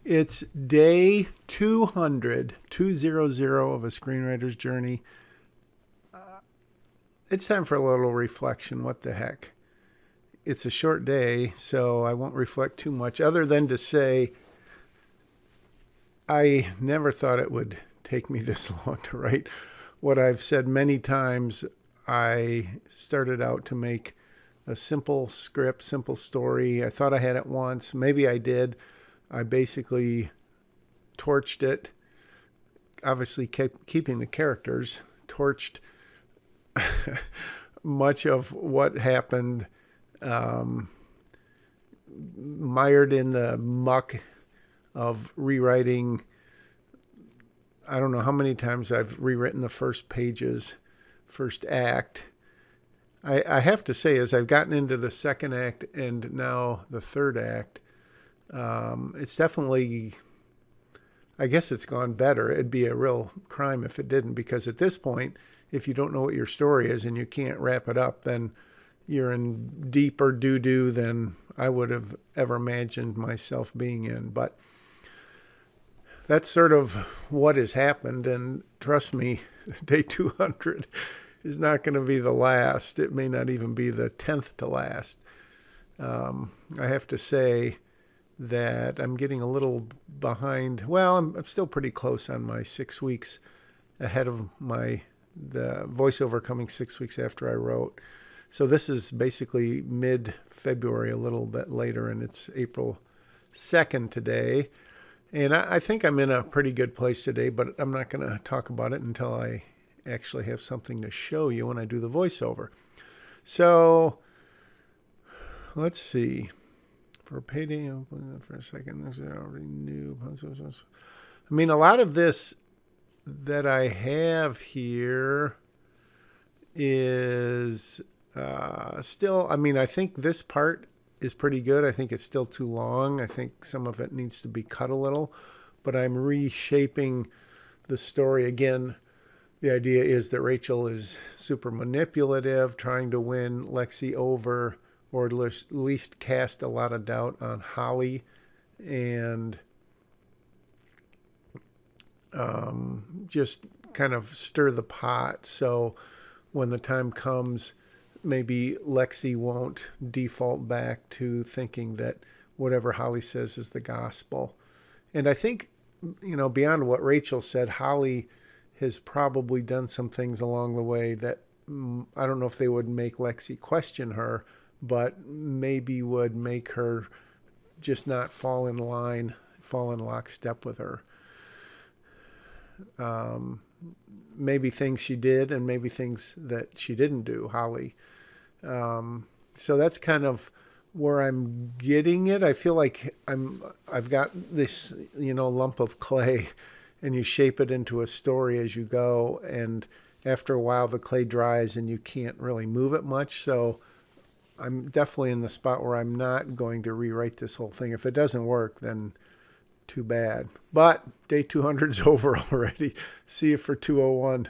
It's day 200, 200 of a screenwriter's journey. It's time for a little reflection. What the heck? It's a short day, so I won't reflect too much other than to say I never thought it would take me this long to write what I've said many times. I started out to make a simple script, simple story. I thought I had it once. Maybe I did. I basically torched it, obviously kept keeping the characters, torched much of what happened, um, mired in the muck of rewriting. I don't know how many times I've rewritten the first pages, first act. I have to say, as I've gotten into the second act and now the third act, it's definitely, I guess it's gone better. It'd be a real crime if it didn't, because at this point, if you don't know what your story is and you can't wrap it up, then you're in deeper doo-doo than I would have ever imagined myself being in. But that's sort of what has happened. And trust me, day 200 is not going to be the last. It may not even be the 10th to last. I have to say that I'm getting a little behind. Well, I'm still pretty close on my 6 weeks ahead of the voiceover coming 6 weeks after I wrote. So this is basically mid-February, a little bit later, and it's April 2nd today. And I think I'm in a pretty good place today, but I'm not going to talk about it until I actually have something to show you when I do the voiceover. So let's see. For a payday, for a second, there's already new. I mean, a lot of this that I have here is still, I mean, I think this part is pretty good. I think it's still too long. I think some of it needs to be cut a little, but I'm reshaping the story. Again, the idea is that Rachel is super manipulative, trying to win Lexi over, or at least cast a lot of doubt on Holly, and just kind of stir the pot. So when the time comes, maybe Lexi won't default back to thinking that whatever Holly says is the gospel. And I think, beyond what Rachel said, Holly has probably done some things along the way that I don't know if they would make Lexi question her, but maybe would make her just not fall in line, fall in lockstep with her. Maybe things she did and maybe things that she didn't do, Holly. So that's kind of where I'm getting it. I feel like I've got this, lump of clay, and you shape it into a story as you go. And after a while, the clay dries and you can't really move it much. So I'm definitely in the spot where I'm not going to rewrite this whole thing. If it doesn't work, then too bad. But day 200 is over already. See you for 201.